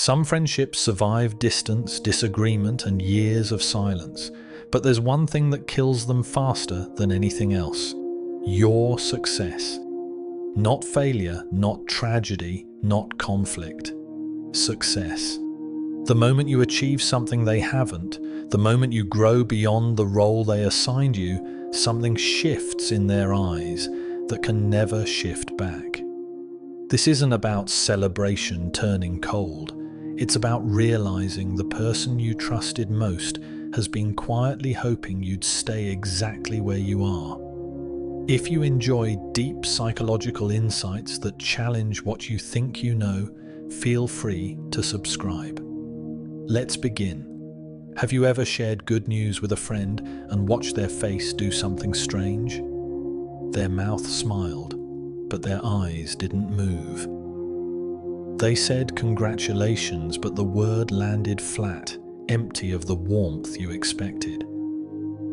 Some friendships survive distance, disagreement, and years of silence. But there's one thing that kills them faster than anything else: your success. Not failure, not tragedy, not conflict. Success. The moment you achieve something they haven't, the moment you grow beyond the role they assigned you, something shifts in their eyes that can never shift back. This isn't about celebration turning cold. It's about realizing the person you trusted most has been quietly hoping you'd stay exactly where you are. If you enjoy deep psychological insights that challenge what you think you know, feel free to subscribe. Let's begin. Have you ever shared good news with a friend and watched their face do something strange? Their mouth smiled, but their eyes didn't move. They said congratulations, but the word landed flat, empty of the warmth you expected.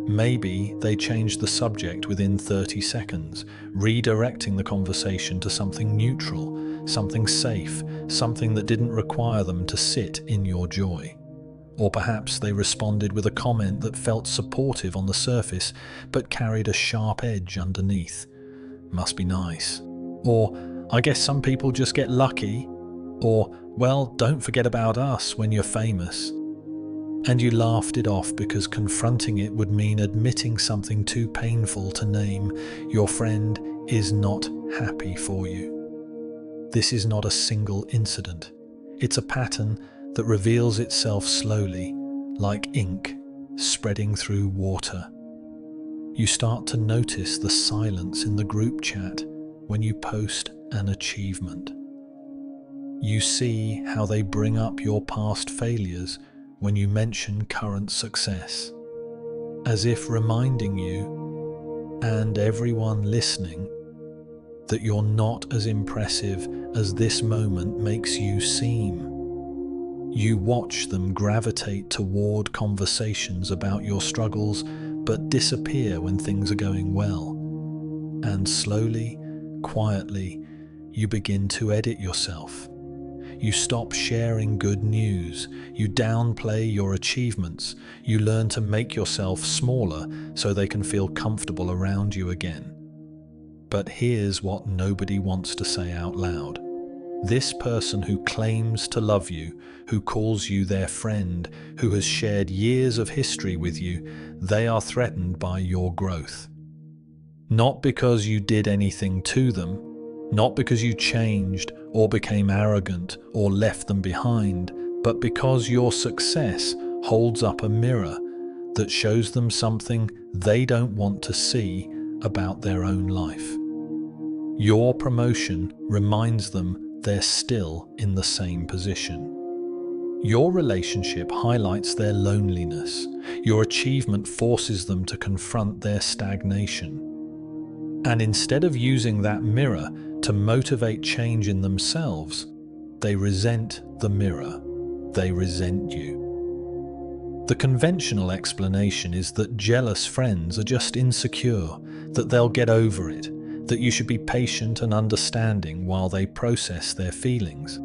Maybe they changed the subject within 30 seconds, redirecting the conversation to something neutral, something safe, something that didn't require them to sit in your joy. Or perhaps they responded with a comment that felt supportive on the surface, but carried a sharp edge underneath. Must be nice. Or, I guess some people just get lucky. Or, well, don't forget about us when you're famous. And you laughed it off because confronting it would mean admitting something too painful to name. Your friend is not happy for you. This is not a single incident. It's a pattern that reveals itself slowly, like ink spreading through water. You start to notice the silence in the group chat when you post an achievement. You see how they bring up your past failures when you mention current success, as if reminding you, and everyone listening, that you're not as impressive as this moment makes you seem. You watch them gravitate toward conversations about your struggles, but disappear when things are going well. And slowly, quietly, you begin to edit yourself. You stop sharing good news. You downplay your achievements. You learn to make yourself smaller so they can feel comfortable around you again. But here's what nobody wants to say out loud. This person who claims to love you, who calls you their friend, who has shared years of history with you, they are threatened by your growth. Not because you did anything to them, not because you changed or became arrogant or left them behind, but because your success holds up a mirror that shows them something they don't want to see about their own life. Your promotion reminds them they're still in the same position. Your relationship highlights their loneliness. Your achievement forces them to confront their stagnation. And instead of using that mirror to motivate change in themselves, they resent the mirror. They resent you. The conventional explanation is that jealous friends are just insecure, that they'll get over it, that you should be patient and understanding while they process their feelings.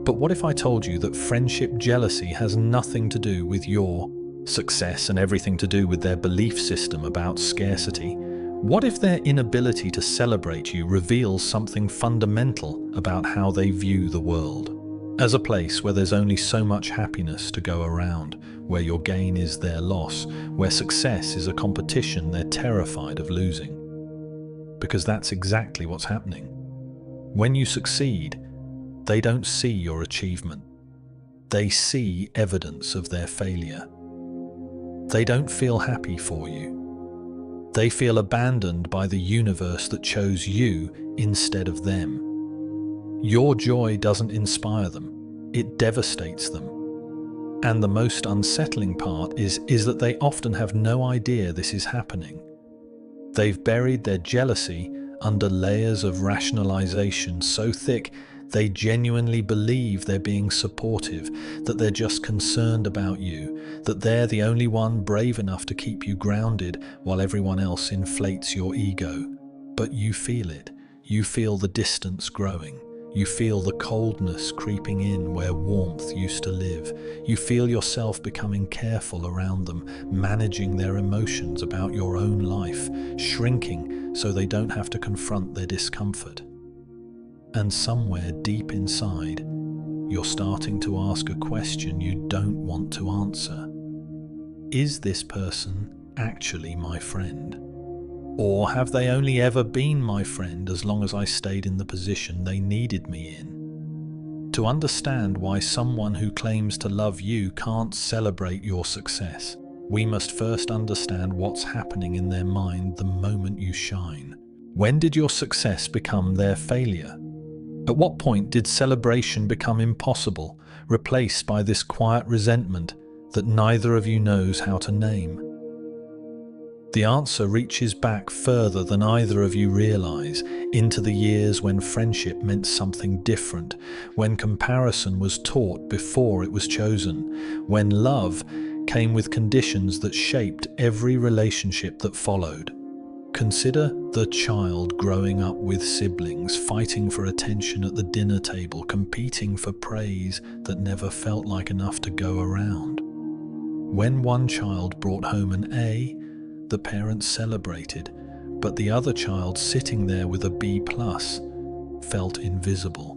But what if I told you that friendship jealousy has nothing to do with your success and everything to do with their belief system about scarcity? What if their inability to celebrate you reveals something fundamental about how they view the world? As a place where there's only so much happiness to go around, where your gain is their loss, where success is a competition they're terrified of losing. Because that's exactly what's happening. When you succeed, they don't see your achievement. They see evidence of their failure. They don't feel happy for you. They feel abandoned by the universe that chose you instead of them. Your joy doesn't inspire them, it devastates them. And the most unsettling part is that they often have no idea this is happening. They've buried their jealousy under layers of rationalization so thick they genuinely believe they're being supportive, that they're just concerned about you, that they're the only one brave enough to keep you grounded while everyone else inflates your ego. But you feel it. You feel the distance growing. You feel the coldness creeping in where warmth used to live. You feel yourself becoming careful around them, managing their emotions about your own life, shrinking so they don't have to confront their discomfort. And somewhere deep inside, you're starting to ask a question you don't want to answer. Is this person actually my friend? Or have they only ever been my friend as long as I stayed in the position they needed me in? To understand why someone who claims to love you can't celebrate your success, we must first understand what's happening in their mind the moment you shine. When did your success become their failure? At what point did celebration become impossible, replaced by this quiet resentment that neither of you knows how to name? The answer reaches back further than either of you realize, into the years when friendship meant something different, when comparison was taught before it was chosen, when love came with conditions that shaped every relationship that followed. Consider the child growing up with siblings, fighting for attention at the dinner table, competing for praise that never felt like enough to go around. When one child brought home an A, the parents celebrated, but the other child sitting there with a B+ felt invisible.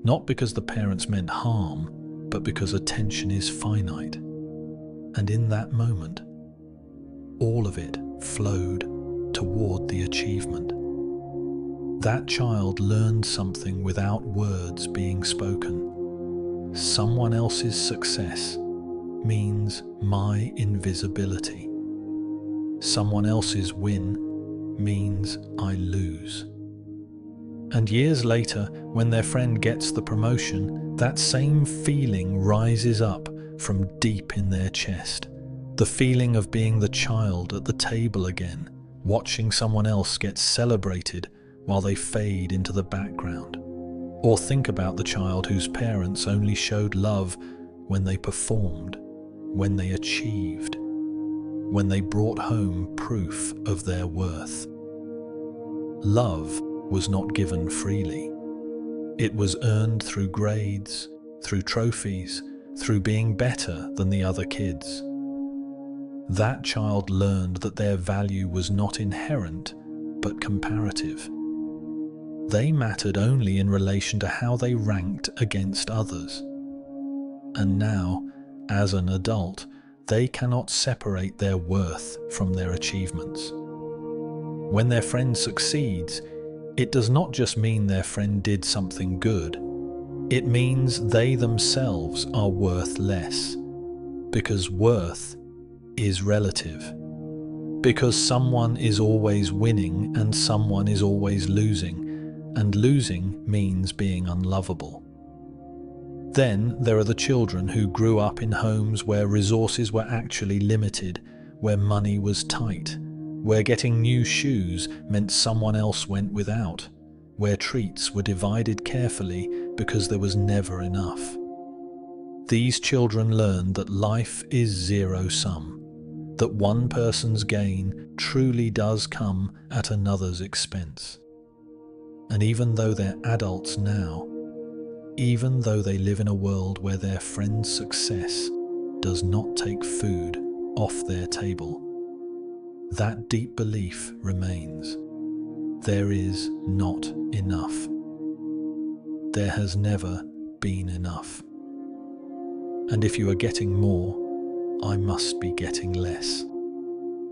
Not because the parents meant harm, but because attention is finite. And in that moment, all of it flowed toward the achievement. That child learned something without words being spoken. Someone else's success means my invisibility. Someone else's win means I lose. And years later, when their friend gets the promotion, that same feeling rises up from deep in their chest. The feeling of being the child at the table again, watching someone else get celebrated while they fade into the background. Or think about the child whose parents only showed love when they performed, when they achieved, when they brought home proof of their worth. Love was not given freely. It was earned through grades, through trophies, through being better than the other kids. That child learned that their value was not inherent, but comparative. They mattered only in relation to how they ranked against others. And now, as an adult, they cannot separate their worth from their achievements. When their friend succeeds, it does not just mean their friend did something good. It means they themselves are worth less. Because worth is relative. Because someone is always winning and someone is always losing, and losing means being unlovable. Then there are the children who grew up in homes where resources were actually limited, where money was tight, where getting new shoes meant someone else went without, where treats were divided carefully because there was never enough. These children learned that life is zero-sum, that one person's gain truly does come at another's expense. And even though they're adults now, even though they live in a world where their friend's success does not take food off their table, that deep belief remains. There is not enough. There has never been enough. And if you are getting more, I must be getting less.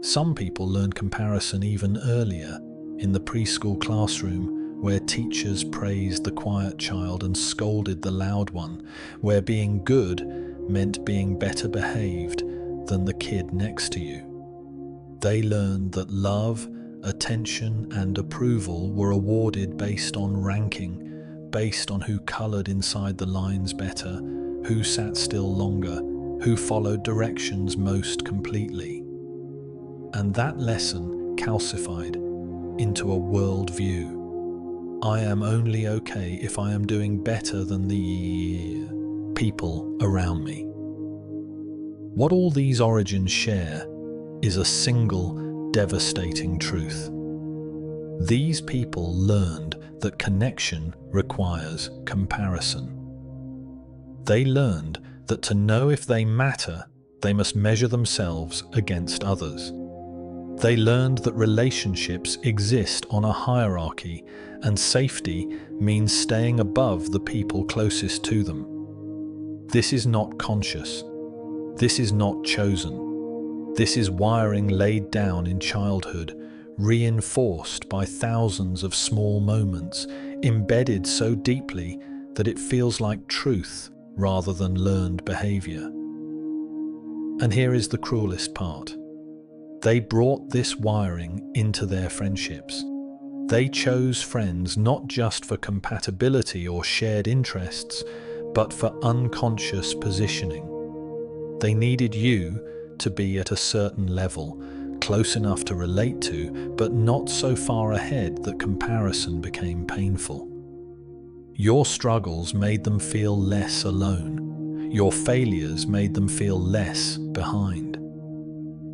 Some people learn comparison even earlier, in the preschool classroom, where teachers praised the quiet child and scolded the loud one, where being good meant being better behaved than the kid next to you. They learned that love, attention, and approval were awarded based on ranking, based on who colored inside the lines better, who sat still longer, who followed directions most completely. And that lesson calcified into a worldview. I am only okay if I am doing better than the people around me. What all these origins share is a single devastating truth. These people learned that connection requires comparison. They learned that to know if they matter, they must measure themselves against others. They learned that relationships exist on a hierarchy, and safety means staying above the people closest to them. This is not conscious. This is not chosen. This is wiring laid down in childhood, reinforced by thousands of small moments, embedded so deeply that it feels like truth rather than learned behavior. And here is the cruelest part. They brought this wiring into their friendships. They chose friends not just for compatibility or shared interests, but for unconscious positioning. They needed you to be at a certain level, close enough to relate to, but not so far ahead that comparison became painful. Your struggles made them feel less alone. Your failures made them feel less behind.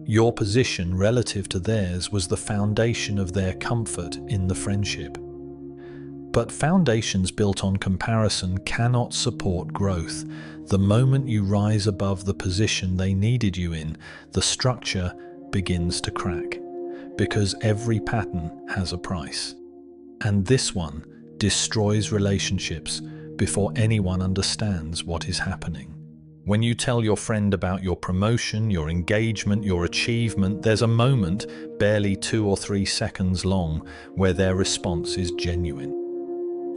Your position relative to theirs was the foundation of their comfort in the friendship. But foundations built on comparison cannot support growth. The moment you rise above the position they needed you in, the structure begins to crack, because every pattern has a price. And this one destroys relationships before anyone understands what is happening. When you tell your friend about your promotion, your engagement, your achievement, there's a moment, barely 2 or 3 seconds long, where their response is genuine.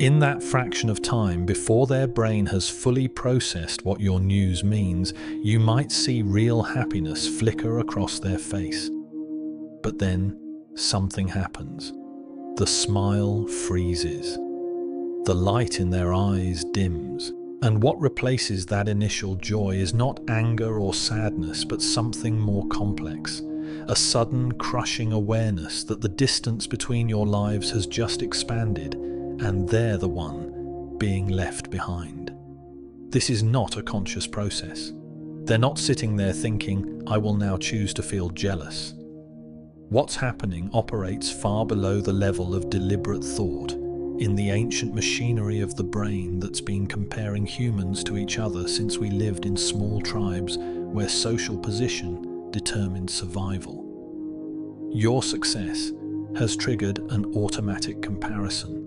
In that fraction of time before their brain has fully processed what your news means, you might see real happiness flicker across their face. But then something happens. The smile freezes. The light in their eyes dims. And what replaces that initial joy is not anger or sadness, but something more complex. A sudden, crushing awareness that the distance between your lives has just expanded, and they're the one being left behind. This is not a conscious process. They're not sitting there thinking, I will now choose to feel jealous. What's happening operates far below the level of deliberate thought, in the ancient machinery of the brain that's been comparing humans to each other since we lived in small tribes where social position determined survival. Your success has triggered an automatic comparison.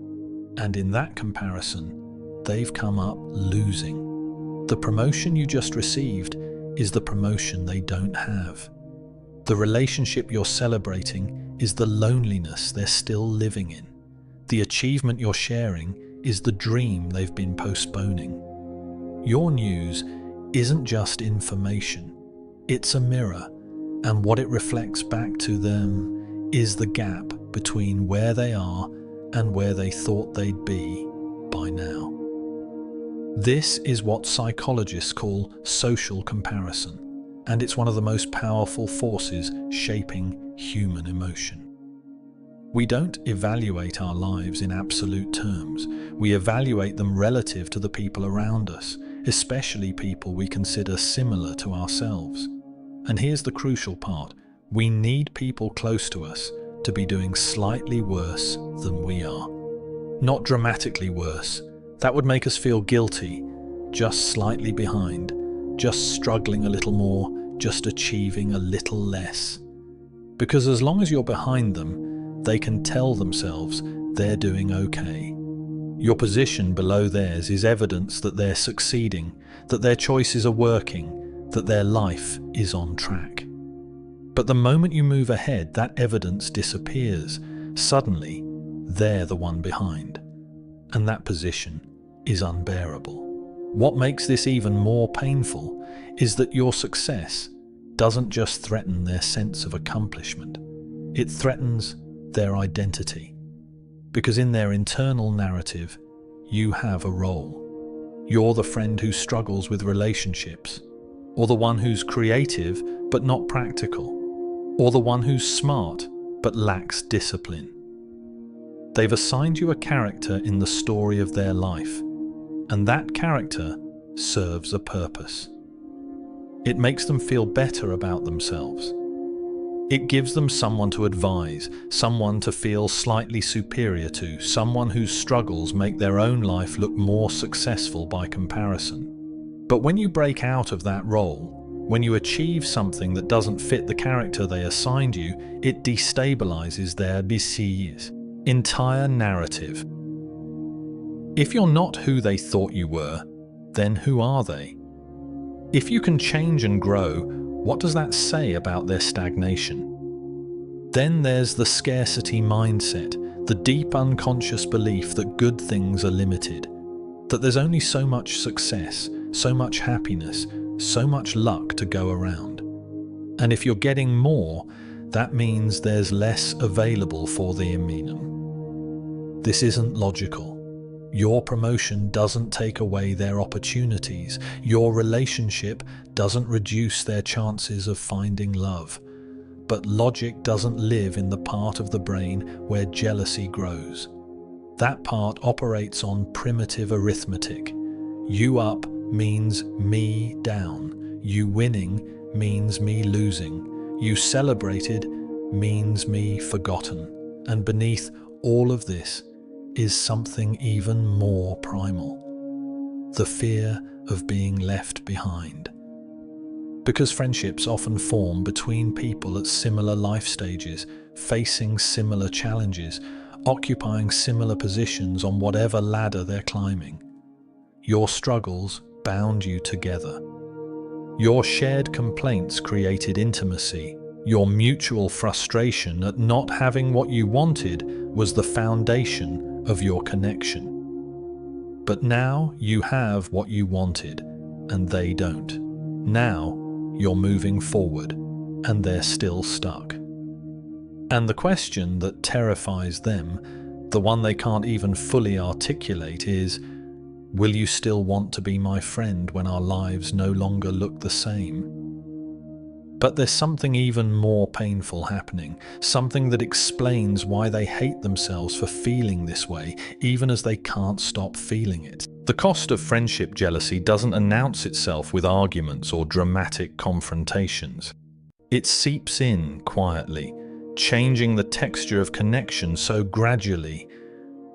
And in that comparison, they've come up losing. The promotion you just received is the promotion they don't have. The relationship you're celebrating is the loneliness they're still living in. The achievement you're sharing is the dream they've been postponing. Your news isn't just information, it's a mirror, and what it reflects back to them is the gap between where they are and where they thought they'd be by now. This is what psychologists call social comparison, and it's one of the most powerful forces shaping human emotion. We don't evaluate our lives in absolute terms. We evaluate them relative to the people around us, especially people we consider similar to ourselves. And here's the crucial part. We need people close to us to be doing slightly worse than we are. Not dramatically worse. That would make us feel guilty. Just slightly behind. Just struggling a little more. Just achieving a little less. Because as long as you're behind them, they can tell themselves they're doing okay. Your position below theirs is evidence that they're succeeding, that their choices are working, that their life is on track. But the moment you move ahead, that evidence disappears. Suddenly, they're the one behind. And that position is unbearable. What makes this even more painful is that your success doesn't just threaten their sense of accomplishment. It threatens their identity. Because in their internal narrative, you have a role. You're the friend who struggles with relationships, or the one who's creative but not practical, or the one who's smart but lacks discipline. They've assigned you a character in the story of their life, and that character serves a purpose. It makes them feel better about themselves. It gives them someone to advise, someone to feel slightly superior to, someone whose struggles make their own life look more successful by comparison. But when you break out of that role, when you achieve something that doesn't fit the character they assigned you, it destabilizes their entire narrative. If you're not who they thought you were, then who are they? If you can change and grow, what does that say about their stagnation? Then there's the scarcity mindset, the deep unconscious belief that good things are limited, that there's only so much success, so much happiness, so much luck to go around. And if you're getting more, that means there's less available for the minimum. This isn't logical. Your promotion doesn't take away their opportunities. Your relationship doesn't reduce their chances of finding love. But logic doesn't live in the part of the brain where jealousy grows. That part operates on primitive arithmetic. You up means me down. You winning means me losing. You celebrated means me forgotten. And beneath all of this is something even more primal: the fear of being left behind. Because friendships often form between people at similar life stages, facing similar challenges, occupying similar positions on whatever ladder they're climbing. Your struggles bound you together. Your shared complaints created intimacy. Your mutual frustration at not having what you wanted was the foundation of your connection. But now you have what you wanted, and they don't. Now you're moving forward, and they're still stuck. And the question that terrifies them, the one they can't even fully articulate, is, will you still want to be my friend when our lives no longer look the same? But there's something even more painful happening, something that explains why they hate themselves for feeling this way, even as they can't stop feeling it. The cost of friendship jealousy doesn't announce itself with arguments or dramatic confrontations. It seeps in quietly, changing the texture of connection so gradually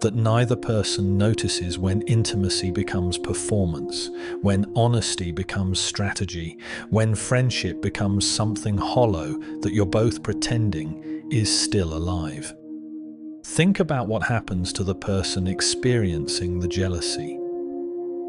that neither person notices when intimacy becomes performance, when honesty becomes strategy, when friendship becomes something hollow that you're both pretending is still alive. Think about what happens to the person experiencing the jealousy.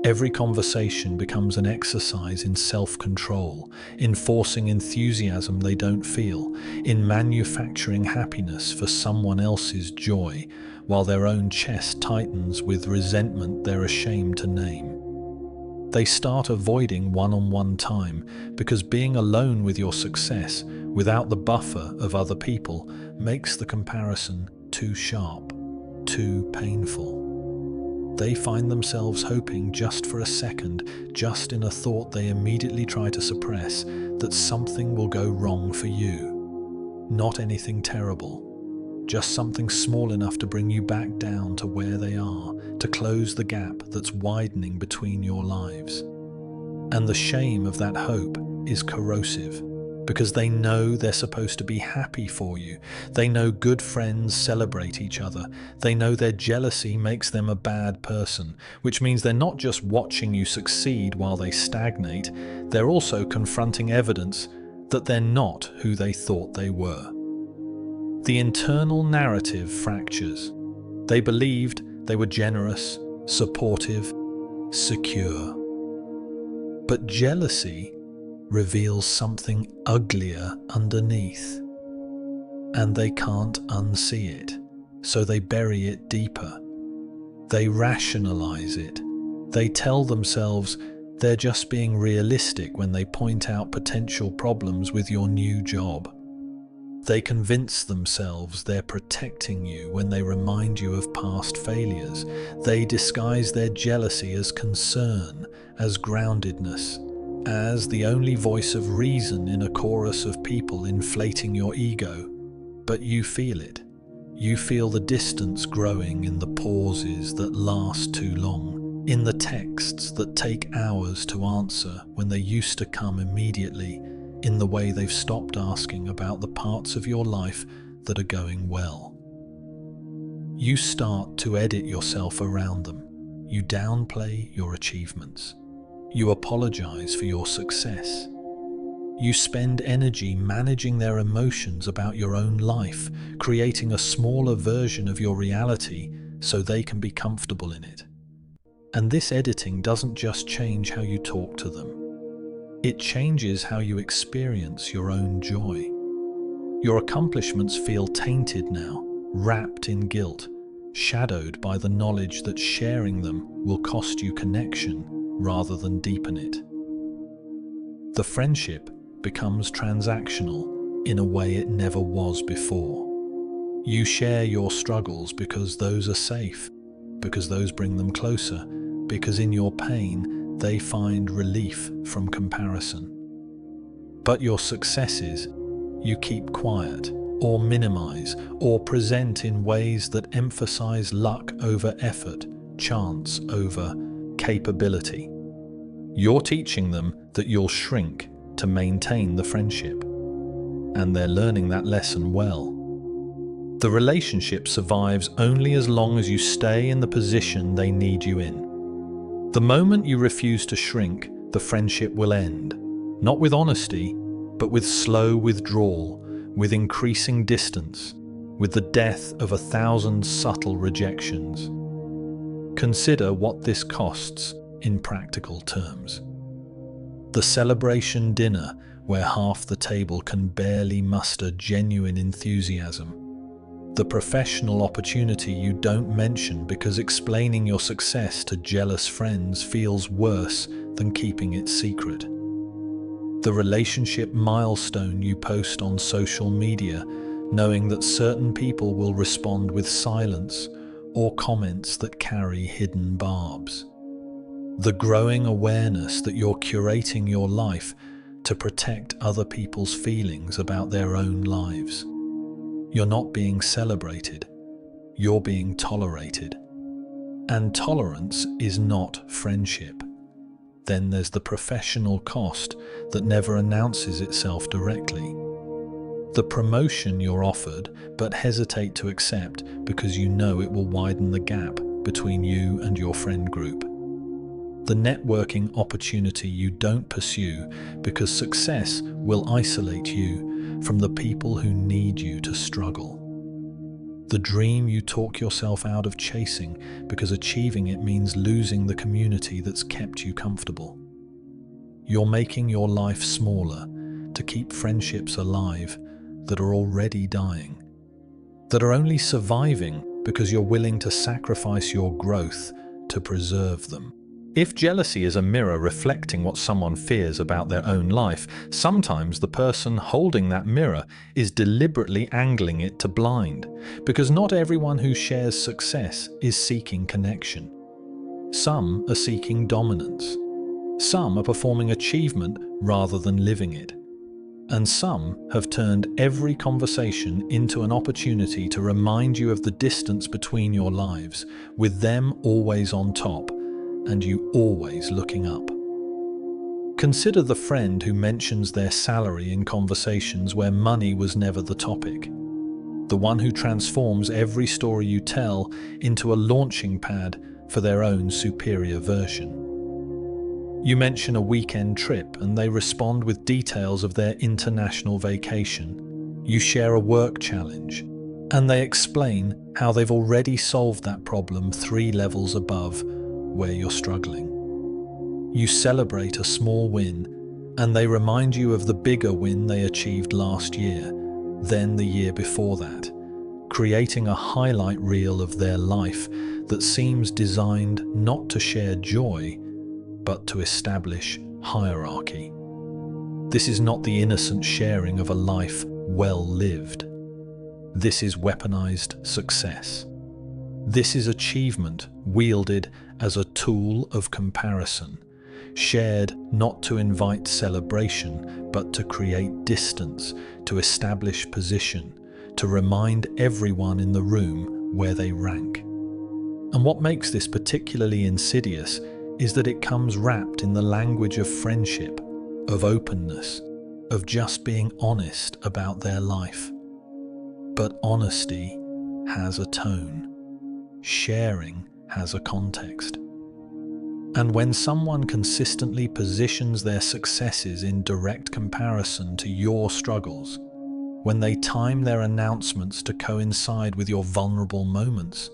Every conversation becomes an exercise in self-control, in forcing enthusiasm they don't feel, in manufacturing happiness for someone else's joy, while their own chest tightens with resentment they're ashamed to name. They start avoiding one-on-one time because being alone with your success, without the buffer of other people, makes the comparison too sharp, too painful. They find themselves hoping just for a second, just in a thought they immediately try to suppress, that something will go wrong for you. Not anything terrible, just something small enough to bring you back down to where they are, to close the gap that's widening between your lives. And the shame of that hope is corrosive, because they know they're supposed to be happy for you. They know good friends celebrate each other. They know their jealousy makes them a bad person, which means they're not just watching you succeed while they stagnate, they're also confronting evidence that they're not who they thought they were. The internal narrative fractures. They believed they were generous, supportive, secure. But jealousy reveals something uglier underneath, and they can't unsee it, so they bury it deeper. They rationalize it. They tell themselves they're just being realistic when they point out potential problems with your new job. They convince themselves they're protecting you when they remind you of past failures. They disguise their jealousy as concern, as groundedness, as the only voice of reason in a chorus of people inflating your ego. But you feel it. You feel the distance growing in the pauses that last too long, in the texts that take hours to answer when they used to come immediately, in the way they've stopped asking about the parts of your life that are going well. You start to edit yourself around them. You downplay your achievements. You apologize for your success. You spend energy managing their emotions about your own life, creating a smaller version of your reality so they can be comfortable in it. And this editing doesn't just change how you talk to them. It changes how you experience your own joy. Your accomplishments feel tainted now, wrapped in guilt, shadowed by the knowledge that sharing them will cost you connection rather than deepen it. The friendship becomes transactional in a way it never was before. You share your struggles because those are safe, because those bring them closer, because in your pain they find relief from comparison. But your successes you keep quiet, or minimize, or present in ways that emphasize luck over effort, chance over capability. You're teaching them that you'll shrink to maintain the friendship, and they're learning that lesson well. The relationship survives only as long as you stay in the position they need you in. The moment you refuse to shrink, the friendship will end, not with honesty, but with slow withdrawal, with increasing distance, with the death of 1,000 subtle rejections. Consider what this costs in practical terms. The celebration dinner where half the table can barely muster genuine enthusiasm. The professional opportunity you don't mention because explaining your success to jealous friends feels worse than keeping it secret. The relationship milestone you post on social media, knowing that certain people will respond with silence or comments that carry hidden barbs. The growing awareness that you're curating your life to protect other people's feelings about their own lives. You're not being celebrated, you're being tolerated. And tolerance is not friendship. Then there's the professional cost that never announces itself directly. The promotion you're offered but hesitate to accept because you know it will widen the gap between you and your friend group. The networking opportunity you don't pursue because success will isolate you from the people who need you to struggle. The dream you talk yourself out of chasing because achieving it means losing the community that's kept you comfortable. You're making your life smaller to keep friendships alive that are already dying, that are only surviving because you're willing to sacrifice your growth to preserve them. If jealousy is a mirror reflecting what someone fears about their own life, sometimes the person holding that mirror is deliberately angling it to blind, because not everyone who shares success is seeking connection. Some are seeking dominance. Some are performing achievement rather than living it. And some have turned every conversation into an opportunity to remind you of the distance between your lives, with them always on top and you always looking up. Consider the friend who mentions their salary in conversations where money was never the topic. The one who transforms every story you tell into a launching pad for their own superior version. You mention a weekend trip and they respond with details of their international vacation. You share a work challenge and they explain how they've already solved that problem 3 levels above where you're struggling. You celebrate a small win, and they remind you of the bigger win they achieved last year, then the year before that, creating a highlight reel of their life that seems designed not to share joy, but to establish hierarchy. This is not the innocent sharing of a life well lived. This is weaponized success. This is achievement wielded as a tool of comparison, shared not to invite celebration, but to create distance, to establish position, to remind everyone in the room where they rank. And what makes this particularly insidious is that it comes wrapped in the language of friendship, of openness, of just being honest about their life. But honesty has a tone. Sharing has a context. And when someone consistently positions their successes in direct comparison to your struggles, when they time their announcements to coincide with your vulnerable moments,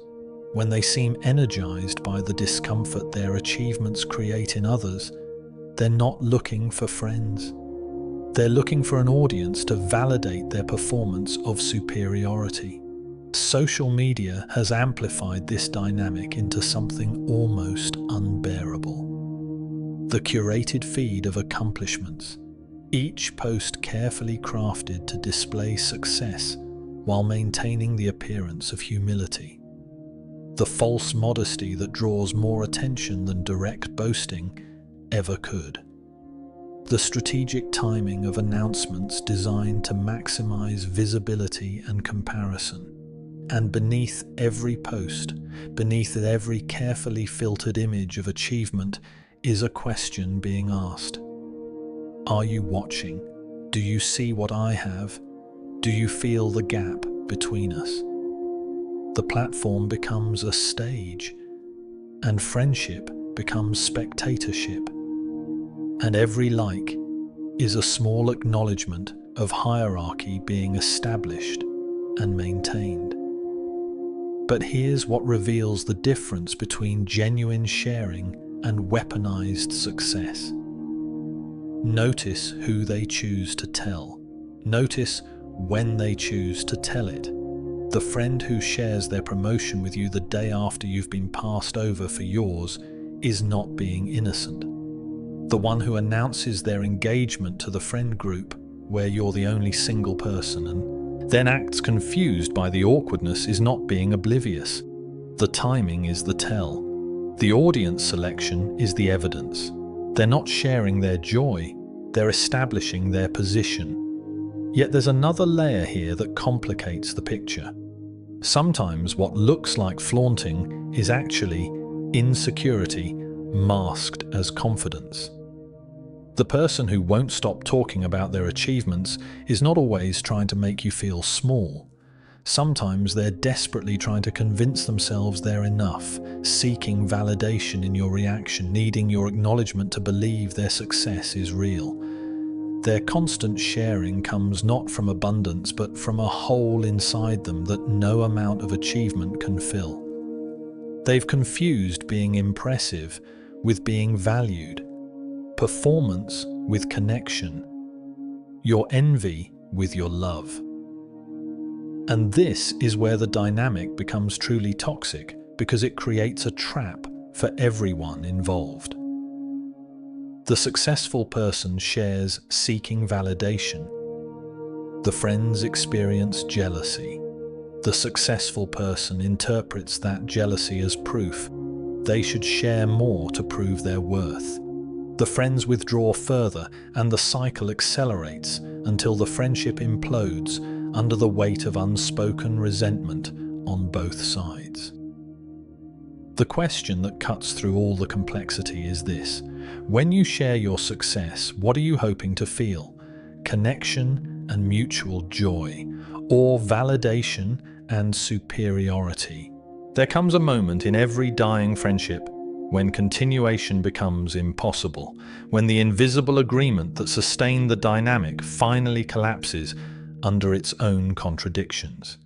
when they seem energized by the discomfort their achievements create in others, they're not looking for friends. They're looking for an audience to validate their performance of superiority. Social media has amplified this dynamic into something almost unbearable. The curated feed of accomplishments, each post carefully crafted to display success while maintaining the appearance of humility. The false modesty that draws more attention than direct boasting ever could. The strategic timing of announcements designed to maximize visibility and comparison. And beneath every post, beneath every carefully filtered image of achievement, is a question being asked. Are you watching? Do you see what I have? Do you feel the gap between us? The platform becomes a stage, and friendship becomes spectatorship. And every like is a small acknowledgement of hierarchy being established and maintained. But here's what reveals the difference between genuine sharing and weaponized success. Notice who they choose to tell. Notice when they choose to tell it. The friend who shares their promotion with you the day after you've been passed over for yours is not being innocent. The one who announces their engagement to the friend group where you're the only single person and then acts confused by the awkwardness is not being oblivious. The timing is the tell. The audience selection is the evidence. They're not sharing their joy, they're establishing their position. Yet there's another layer here that complicates the picture. Sometimes what looks like flaunting is actually insecurity masked as confidence. The person who won't stop talking about their achievements is not always trying to make you feel small. Sometimes they're desperately trying to convince themselves they're enough, seeking validation in your reaction, needing your acknowledgement to believe their success is real. Their constant sharing comes not from abundance, but from a hole inside them that no amount of achievement can fill. They've confused being impressive with being valued, performance with connection, your envy with your love. And this is where the dynamic becomes truly toxic, because it creates a trap for everyone involved. The successful person shares seeking validation. The friends experience jealousy. The successful person interprets that jealousy as proof they should share more to prove their worth. The friends withdraw further, and the cycle accelerates until the friendship implodes under the weight of unspoken resentment on both sides. The question that cuts through all the complexity is this: when you share your success, what are you hoping to feel? Connection and mutual joy, or validation and superiority? There comes a moment in every dying friendship when continuation becomes impossible, when the invisible agreement that sustained the dynamic finally collapses under its own contradictions.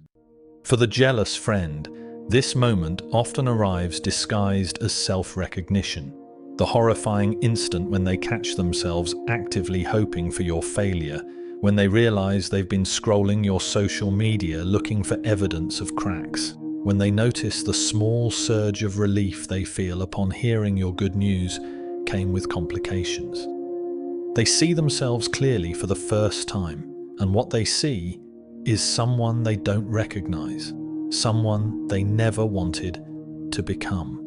For the jealous friend, this moment often arrives disguised as self-recognition, the horrifying instant when they catch themselves actively hoping for your failure, when they realize they've been scrolling your social media looking for evidence of cracks, when they notice the small surge of relief they feel upon hearing your good news came with complications. They see themselves clearly for the first time, and what they see is someone they don't recognize, someone they never wanted to become.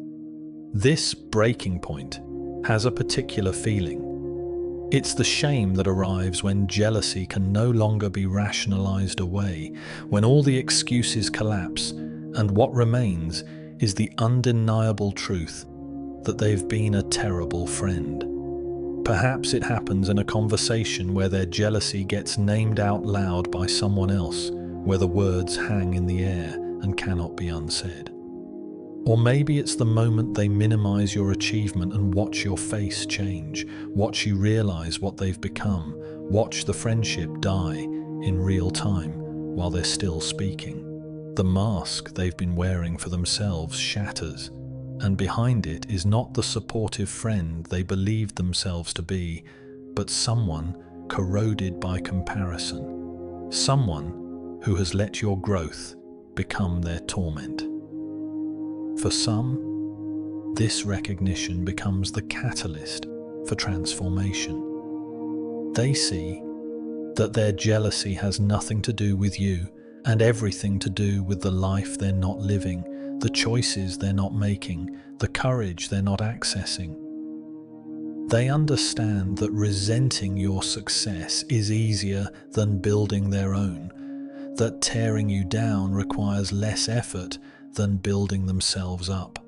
This breaking point has a particular feeling. It's the shame that arrives when jealousy can no longer be rationalized away, when all the excuses collapse, and what remains is the undeniable truth that they've been a terrible friend. Perhaps it happens in a conversation where their jealousy gets named out loud by someone else, where the words hang in the air and cannot be unsaid. Or maybe it's the moment they minimize your achievement and watch your face change, watch you realize what they've become, watch the friendship die in real time while they're still speaking. The mask they've been wearing for themselves shatters, and behind it is not the supportive friend they believed themselves to be, but someone corroded by comparison, someone who has let your growth become their torment. For some, this recognition becomes the catalyst for transformation. They see that their jealousy has nothing to do with you and everything to do with the life they're not living, the choices they're not making, the courage they're not accessing. They understand that resenting your success is easier than building their own, that tearing you down requires less effort than building themselves up.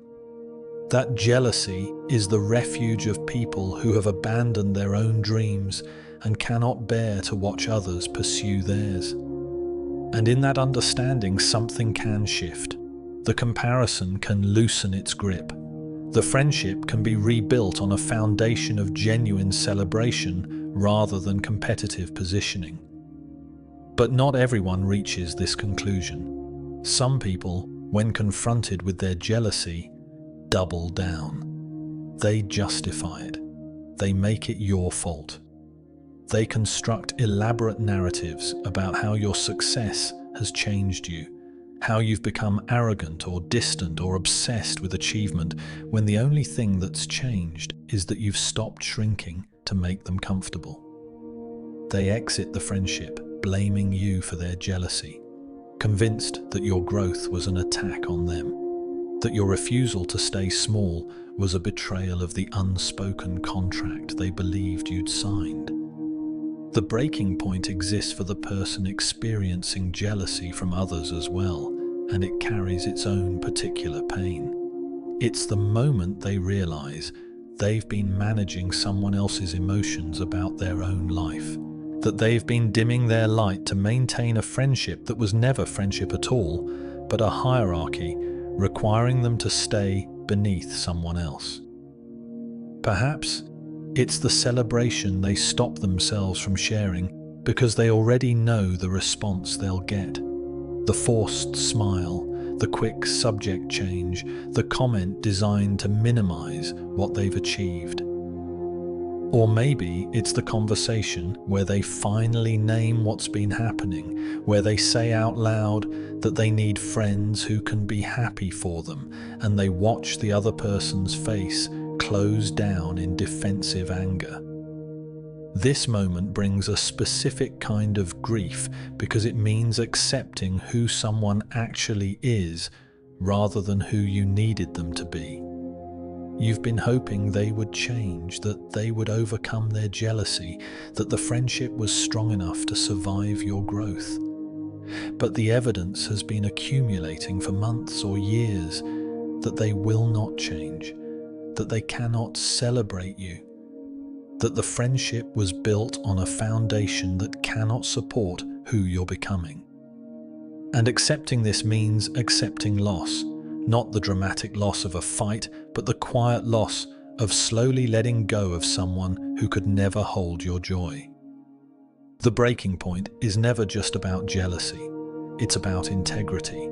That jealousy is the refuge of people who have abandoned their own dreams and cannot bear to watch others pursue theirs. And in that understanding, something can shift. The comparison can loosen its grip. The friendship can be rebuilt on a foundation of genuine celebration rather than competitive positioning. But not everyone reaches this conclusion. Some people, when confronted with their jealousy, double down. They justify it. They make it your fault. They construct elaborate narratives about how your success has changed you, how you've become arrogant or distant or obsessed with achievement, when the only thing that's changed is that you've stopped shrinking to make them comfortable. They exit the friendship, blaming you for their jealousy, convinced that your growth was an attack on them, that your refusal to stay small was a betrayal of the unspoken contract they believed you'd signed. The breaking point exists for the person experiencing jealousy from others as well, and it carries its own particular pain. It's the moment they realize they've been managing someone else's emotions about their own life, that they've been dimming their light to maintain a friendship that was never friendship at all, but a hierarchy requiring them to stay beneath someone else. Perhaps it's the celebration they stop themselves from sharing because they already know the response they'll get. The forced smile, the quick subject change, the comment designed to minimize what they've achieved. Or maybe it's the conversation where they finally name what's been happening, where they say out loud that they need friends who can be happy for them, and they watch the other person's face close down in defensive anger. This moment brings a specific kind of grief because it means accepting who someone actually is rather than who you needed them to be. You've been hoping they would change, that they would overcome their jealousy, that the friendship was strong enough to survive your growth. But the evidence has been accumulating for months or years that they will not change, that they cannot celebrate you, that the friendship was built on a foundation that cannot support who you're becoming. And accepting this means accepting loss, not the dramatic loss of a fight, but the quiet loss of slowly letting go of someone who could never hold your joy. The breaking point is never just about jealousy, it's about integrity.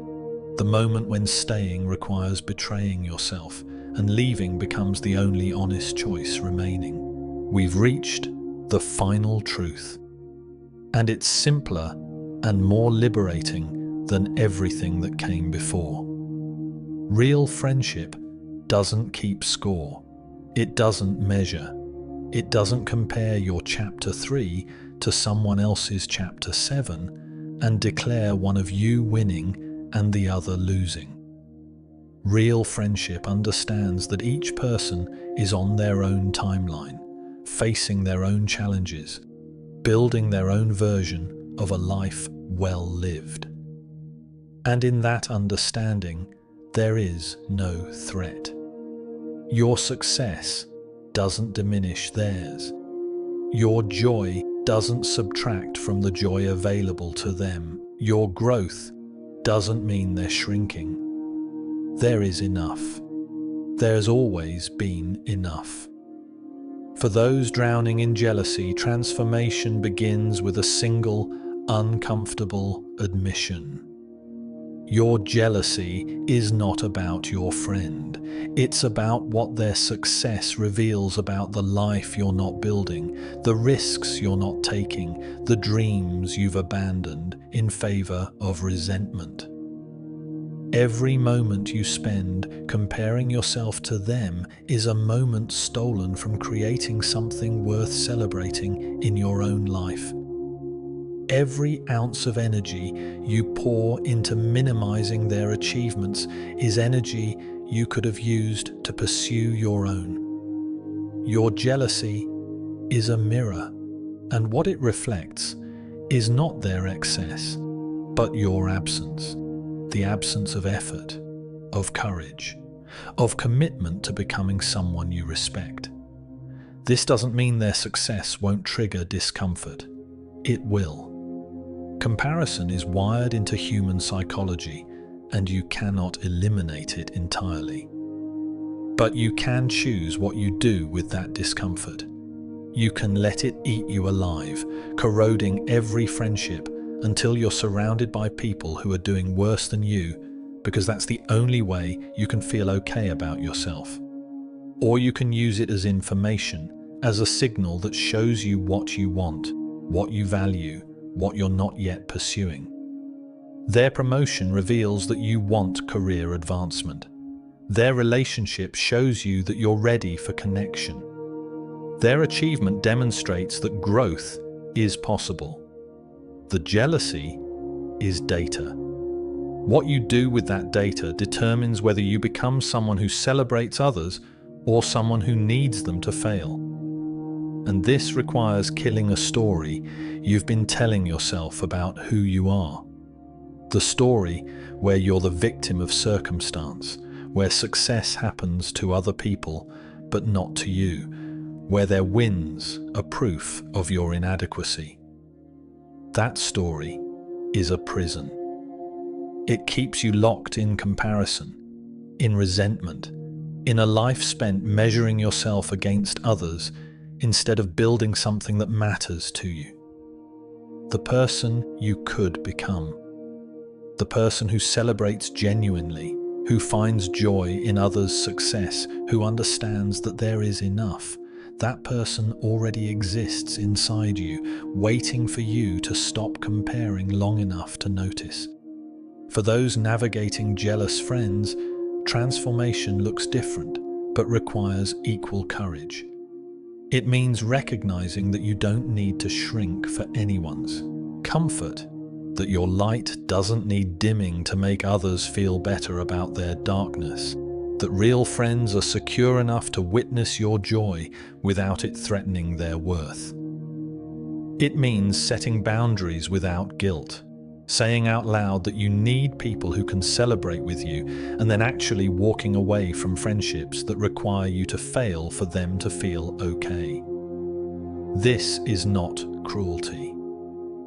The moment when staying requires betraying yourself and leaving becomes the only honest choice remaining. We've reached the final truth, and it's simpler and more liberating than everything that came before. Real friendship doesn't keep score. It doesn't measure. It doesn't compare your chapter 3 to someone else's chapter 7 and declare one of you winning and the other losing. Real friendship understands that each person is on their own timeline, facing their own challenges, building their own version of a life well lived. And in that understanding, there is no threat. Your success doesn't diminish theirs. Your joy doesn't subtract from the joy available to them. Your growth doesn't mean they're shrinking. There is enough. There's always been enough. For those drowning in jealousy, transformation begins with a single, uncomfortable admission. Your jealousy is not about your friend. It's about what their success reveals about the life you're not building, the risks you're not taking, the dreams you've abandoned in favor of resentment. Every moment you spend comparing yourself to them is a moment stolen from creating something worth celebrating in your own life. Every ounce of energy you pour into minimizing their achievements is energy you could have used to pursue your own. Your jealousy is a mirror, and what it reflects is not their excess, but your absence. The absence of effort, of courage, of commitment to becoming someone you respect. This doesn't mean their success won't trigger discomfort. It will. Comparison is wired into human psychology, and you cannot eliminate it entirely. But you can choose what you do with that discomfort. You can let it eat you alive, corroding every friendship until you're surrounded by people who are doing worse than you, because that's the only way you can feel okay about yourself. Or you can use it as information, as a signal that shows you what you want, what you value, what you're not yet pursuing. Their promotion reveals that you want career advancement. Their relationship shows you that you're ready for connection. Their achievement demonstrates that growth is possible. The jealousy is data. What you do with that data determines whether you become someone who celebrates others or someone who needs them to fail. And this requires killing a story you've been telling yourself about who you are. The story where you're the victim of circumstance, where success happens to other people but not to you, where their wins are proof of your inadequacy. That story is a prison. It keeps you locked in comparison, in resentment, in a life spent measuring yourself against others instead of building something that matters to you. The person you could become. The person who celebrates genuinely, who finds joy in others' success, who understands that there is enough. That person already exists inside you, waiting for you to stop comparing long enough to notice. For those navigating jealous friends, transformation looks different, but requires equal courage. It means recognizing that you don't need to shrink for anyone's comfort, that your light doesn't need dimming to make others feel better about their darkness, that real friends are secure enough to witness your joy without it threatening their worth. It means setting boundaries without guilt, saying out loud that you need people who can celebrate with you, and then actually walking away from friendships that require you to fail for them to feel okay. This is not cruelty.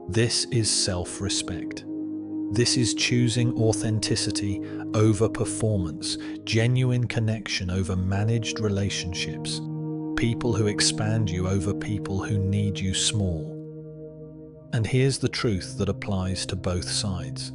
This is self-respect. This is choosing authenticity over performance, genuine connection over managed relationships, people who expand you over people who need you small. And here's the truth that applies to both sides.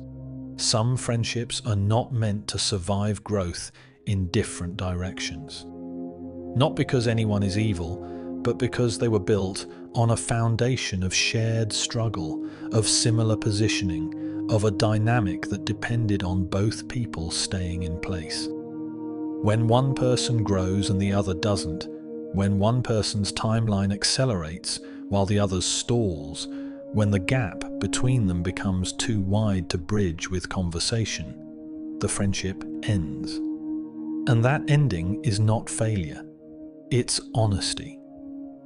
Some friendships are not meant to survive growth in different directions. Not because anyone is evil, but because they were built on a foundation of shared struggle, of similar positioning, of a dynamic that depended on both people staying in place. When one person grows and the other doesn't, when one person's timeline accelerates while the other's stalls, when the gap between them becomes too wide to bridge with conversation, the friendship ends. And that ending is not failure. It's honesty.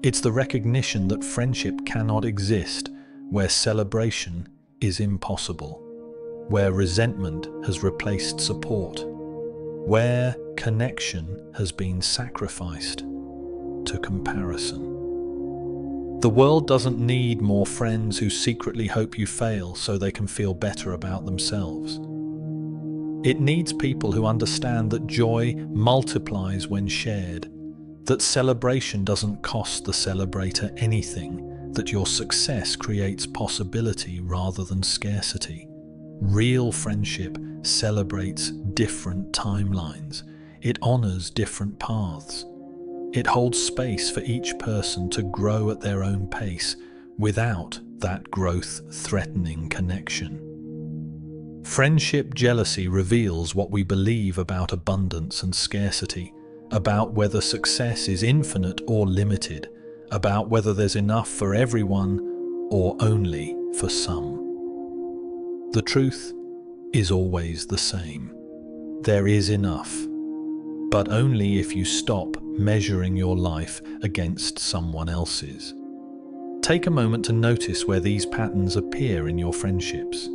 It's the recognition that friendship cannot exist where celebration is impossible, where resentment has replaced support, where connection has been sacrificed to comparison. The world doesn't need more friends who secretly hope you fail so they can feel better about themselves. It needs people who understand that joy multiplies when shared, that celebration doesn't cost the celebrator anything, that your success creates possibility rather than scarcity. Real friendship celebrates different timelines. It honors different paths. It holds space for each person to grow at their own pace without that growth-threatening connection. Friendship jealousy reveals what we believe about abundance and scarcity, about whether success is infinite or limited, about whether there's enough for everyone or only for some. The truth is always the same. There is enough, but only if you stop measuring your life against someone else's. Take a moment to notice where these patterns appear in your friendships.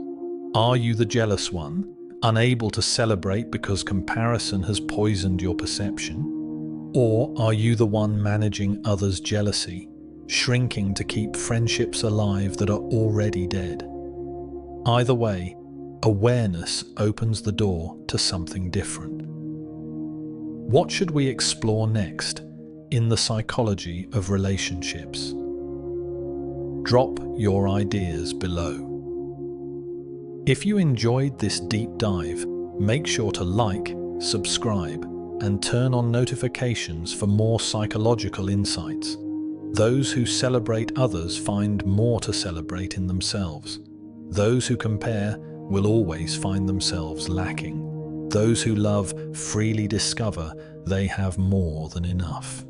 Are you the jealous one, unable to celebrate because comparison has poisoned your perception? Or are you the one managing others' jealousy, shrinking to keep friendships alive that are already dead? Either way, awareness opens the door to something different. What should we explore next in the psychology of relationships? Drop your ideas below. If you enjoyed this deep dive, make sure to like, subscribe, and turn on notifications for more psychological insights. Those who celebrate others find more to celebrate in themselves. Those who compare will always find themselves lacking. Those who love freely discover they have more than enough.